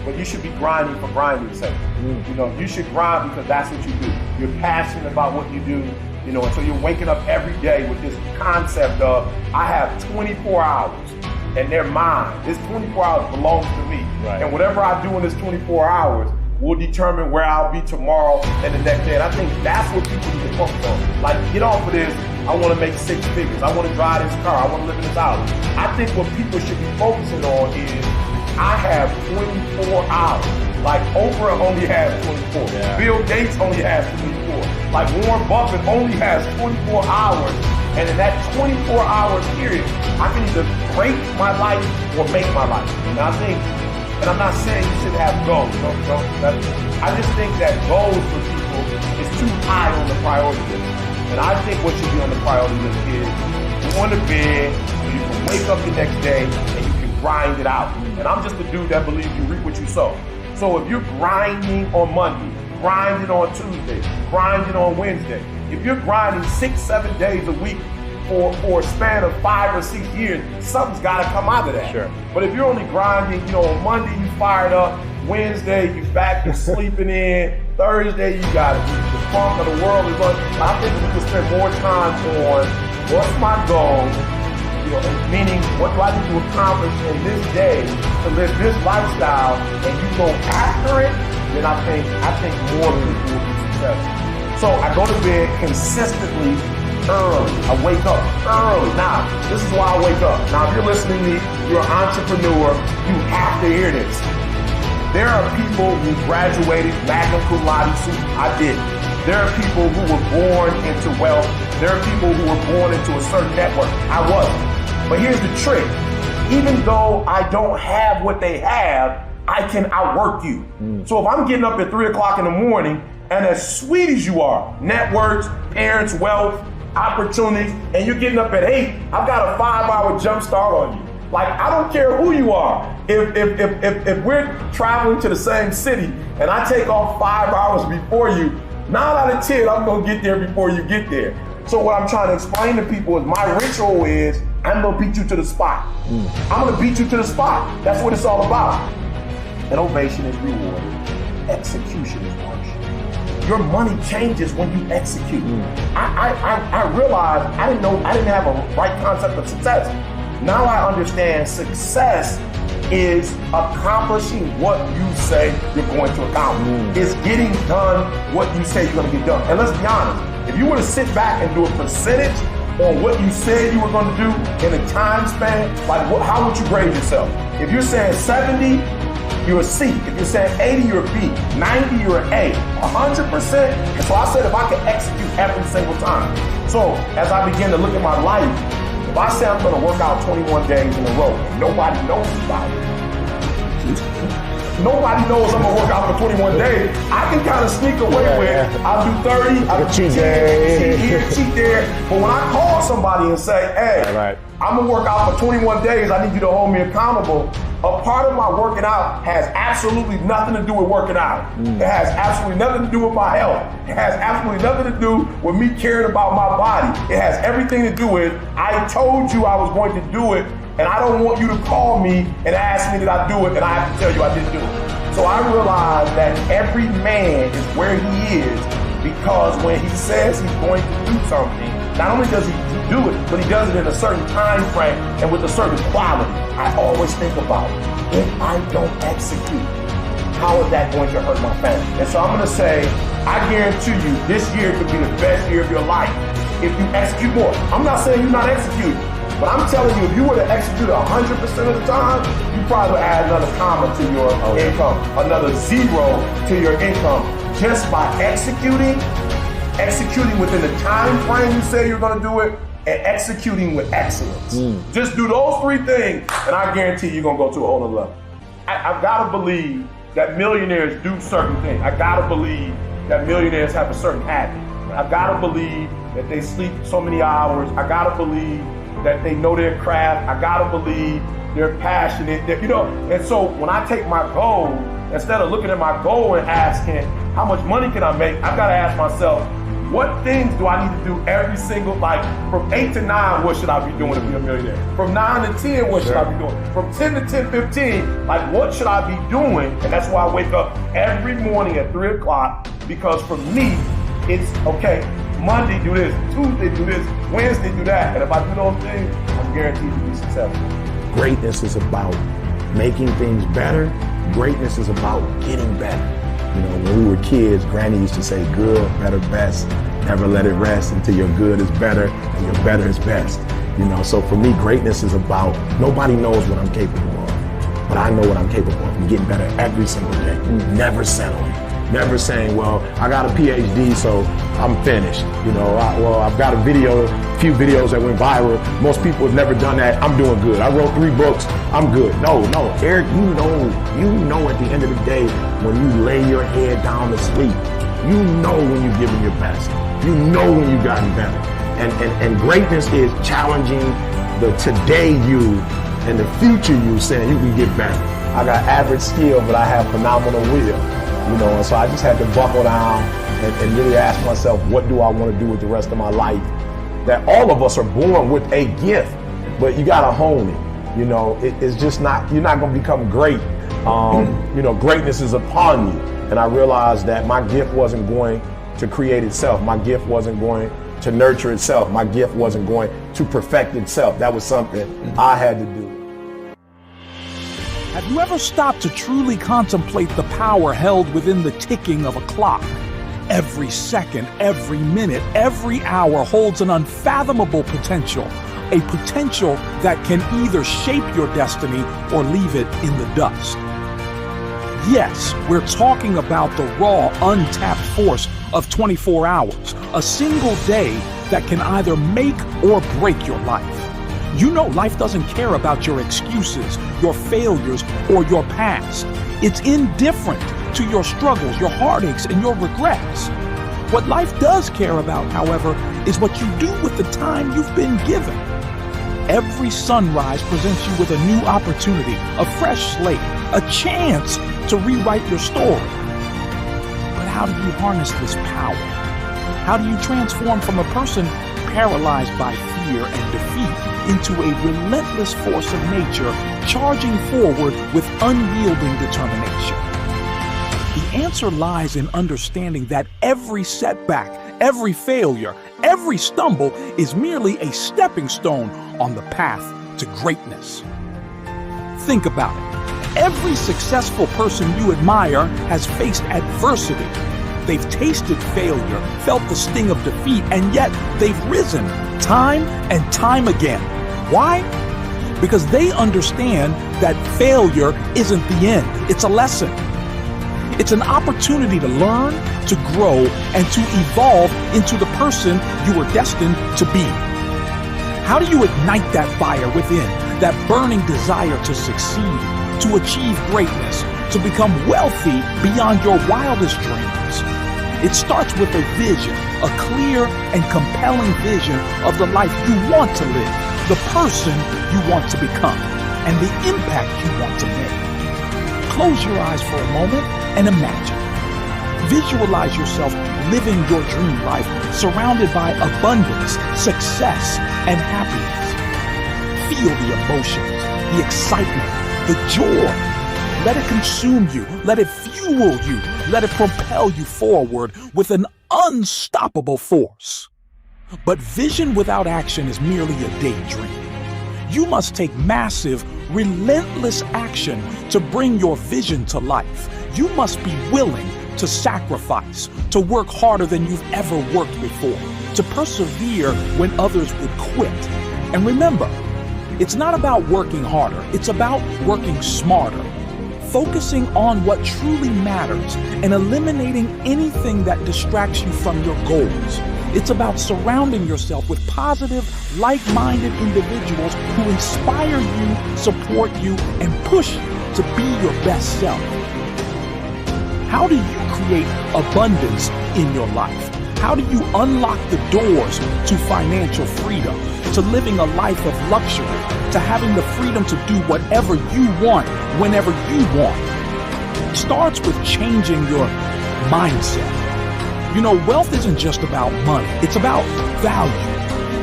but you should be grinding for grinding's sake. You know, you should grind because that's what you do. You're passionate about what you do, you know, and so you're waking up every day with this concept of, I have 24 hours and they're mine. This 24 hours belongs to me. Right. And whatever I do in this 24 hours will determine where I'll be tomorrow and the next day. And I think that's what people need to focus on. Like, get off of this, I want to make 6 figures. I want to drive this car. I want to live in this house. I think what people should be focusing on is, I have 24 hours. Like, Oprah only has 24. Yeah. Bill Gates only has 24. Like, Warren Buffett only has 24 hours. And in that 24-hour period, I can either break my life or make my life. And I think, and I'm not saying you should have goals. I just think that goals for people is too high on the priority list. And I think what should be on the priority list is going to bed so you can wake up the next day and you can grind it out. And I'm just a dude that believes you reap what you sow. So if you're grinding on Monday, grinding on Tuesday, grinding on Wednesday, if you're grinding 6-7 days a week for a span of 5 or 6 years, something's got to come out of that. Sure. But if you're only grinding, you know, on Monday you fired up, Wednesday you back to sleeping in, Thursday you got the funk of the world is on. I think we can spend more time on what's my goal, you know, meaning what do I need to accomplish in this day to live this lifestyle, and you go after it, then I think more people will be successful. So I go to bed consistently early. I wake up early. Now, this is why I wake up. Now, if you're listening to me, you're an entrepreneur, you have to hear this. There are people who graduated magna cum laude. I did. There are people who were born into wealth. There are people who were born into a certain network. I wasn't. But here's the trick. Even though I don't have what they have, I can outwork you. So if I'm getting up at 3 o'clock in the morning, and as sweet as you are, networks, parents, wealth, opportunities, and you're getting up at 8, I've got a 5-hour jump start on you. Like, I don't care who you are. If we're traveling to the same city and I take off 5 hours before you, 9 out of 10, I'm gonna get there before you get there. So what I'm trying to explain to people is my ritual is, I'm gonna beat you to the spot. I'm gonna beat you to the spot. That's what it's all about. Innovation is rewarded. Execution is punished. Your money changes when you execute. I realized I didn't have a right concept of success. Now I understand success is accomplishing what you say you're going to accomplish. It's getting done what you say you're going to get done. And let's be honest, if you were to sit back and do a percentage on what you said you were going to do in a time span, like how would you grade yourself? If you're saying 70, you're a C. If you're saying 80, you're a B. 90, you're an A. 100%. And so I said if I could execute every single time. So as I begin to look at my life, if I say I'm going to work out 21 days in a row, and nobody knows about it. Nobody knows I'm going to work out for 21 days. I can kind of sneak away with, I'll do 30, I'll do cheat here, cheat there. But when I call somebody and say, hey, I'm going to work out for 21 days, I need you to hold me accountable. A part of my working out has absolutely nothing to do with working out. It has absolutely nothing to do with my health. It has absolutely nothing to do with me caring about my body. It has everything to do with, I told you I was going to do it, and I don't want you to call me and ask me did I do it, and I have to tell you I didn't do it. So I realized that every man is where he is because when he says he's going to do something, not only does he do it, but he does it in a certain time frame and with a certain quality. I always think about, if I don't execute, how is that going to hurt my family? And so I'm going to say, I guarantee you, this year could be the best year of your life if you execute more. I'm not saying you're not executing, but I'm telling you, if you were to execute 100% of the time, you probably would add another comma to your income, another 0 to your income, just by executing within the time frame you say you're going to do it, and executing with excellence. Just do those 3 things, and I guarantee you're going to go to a whole other level. I've got to believe that millionaires do certain things. I got to believe that millionaires have a certain habit. I got to believe that they sleep so many hours. I got to believe that they know their craft. I got to believe they're passionate. And so when I take my goal, instead of looking at my goal and asking how much money can I make, I've got to ask myself, What things do I need to do every single, like from 8 to 9, what should I be doing to be a millionaire? From 9 to 10, what should I be doing? From 10 to 10:15, like what should I be doing? And that's why I wake up every morning at 3 o'clock, because for me, it's okay, Monday do this, Tuesday do this, Wednesday do that. And if I do those things, I'm guaranteed to be successful. Greatness is about making things better. Greatness is about getting better. You know, when we were kids, Granny used to say, good, better, best. Never let it rest until your good is better and your better is best. You know, so for me, greatness is about, nobody knows what I'm capable of, but I know what I'm capable of. I'm getting better every single day, never settling. Never saying, well, I got a PhD, so I'm finished. You know, I've got a few videos that went viral. Most people have never done that. I'm doing good. I wrote 3 books. I'm good. No, Eric, you know at the end of the day, when you lay your head down to sleep, you know when you're giving your best. You know when you've gotten better. And greatness is challenging the today you and the future you, saying you can get better. I got average skill, but I have phenomenal will. You know, and so I just had to buckle down and really ask myself, what do I want to do with the rest of my life? That all of us are born with a gift, but you got to hone it. You know, it's just not, you're not going to become great. You know, greatness is upon you. And I realized that my gift wasn't going to create itself. My gift wasn't going to nurture itself. My gift wasn't going to perfect itself. That was something I had to do. Have you ever stopped to truly contemplate the power held within the ticking of a clock? Every second, every minute, every hour holds an unfathomable potential, a potential that can either shape your destiny or leave it in the dust. Yes, we're talking about the raw, untapped force of 24 hours, a single day that can either make or break your life. You know, life doesn't care about your excuses, your failures, or your past. It's indifferent to your struggles, your heartaches, and your regrets. What life does care about, however, is what you do with the time you've been given. Every sunrise presents you with a new opportunity, a fresh slate, a chance to rewrite your story. But how do you harness this power? How do you transform from a person paralyzed by fear and defeat into a relentless force of nature, charging forward with unyielding determination? The answer lies in understanding that every setback, every failure, every stumble is merely a stepping stone on the path to greatness. Think about it. Every successful person you admire has faced adversity. They've tasted failure, felt the sting of defeat, and yet they've risen time and time again. Why? Because they understand that failure isn't the end. It's a lesson. It's an opportunity to learn, to grow, and to evolve into the person you were destined to be. How do you ignite that fire within, that burning desire to succeed, to achieve greatness, to become wealthy beyond your wildest dreams? It starts with a vision, a clear and compelling vision of the life you want to live, the person you want to become, and the impact you want to make. Close your eyes for a moment and imagine. Visualize yourself living your dream life, surrounded by abundance, success, and happiness. Feel the emotions, the excitement, the joy. Let it consume you. Let it fuel you. Let it propel you forward with an unstoppable force. But vision without action is merely a daydream. You must take massive, relentless action to bring your vision to life. You must be willing to sacrifice, to work harder than you've ever worked before, to persevere when others would quit. And remember, it's not about working harder. It's about working smarter. Focusing on what truly matters and eliminating anything that distracts you from your goals. It's about surrounding yourself with positive, like-minded individuals who inspire you, support you, and push you to be your best self. How do you create abundance in your life? How do you unlock the doors to financial freedom, to living a life of luxury, to having the freedom to do whatever you want, whenever you want? It starts with changing your mindset. You know, wealth isn't just about money. It's about value.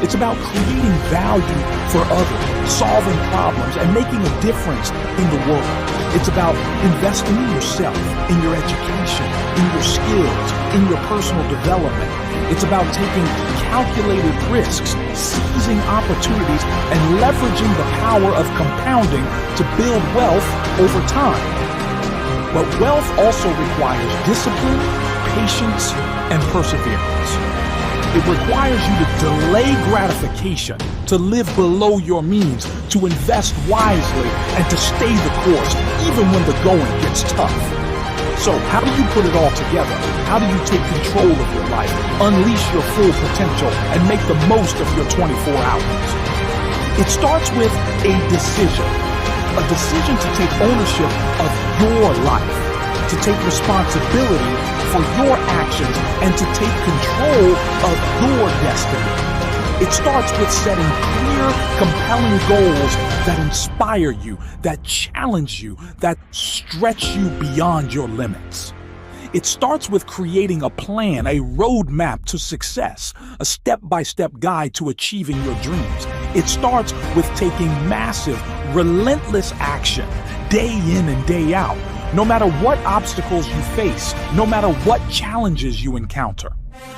It's about creating value for others, solving problems, and making a difference in the world. It's about investing in yourself, in your education, in your skills, in your personal development. It's about taking calculated risks, seizing opportunities, and leveraging the power of compounding to build wealth over time. But wealth also requires discipline, patience, and perseverance. It requires you to delay gratification, to live below your means, to invest wisely, and to stay the course, even when the going gets tough. So how do you put it all together? How do you take control of your life, unleash your full potential, and make the most of your 24 hours? It starts with a decision to take ownership of your life, to take responsibility for your actions, and to take control of your destiny. It starts with setting clear, compelling goals that inspire you, that challenge you, that stretch you beyond your limits. It starts with creating a plan, a roadmap to success, a step-by-step guide to achieving your dreams. It starts with taking massive, relentless action, day in and day out, no matter what obstacles you face, no matter what challenges you encounter.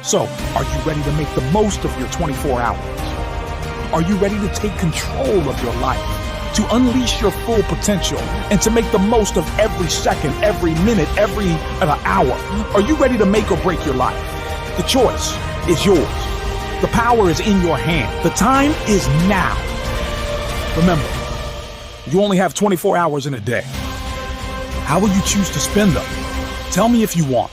So, are you ready to make the most of your 24 hours? Are you ready to take control of your life, to unleash your full potential, and to make the most of every second, every minute, every hour? Are you ready to make or break your life? The choice is yours. The power is in your hand. The time is now. Remember, you only have 24 hours in a day. How will you choose to spend them? Tell me if you want.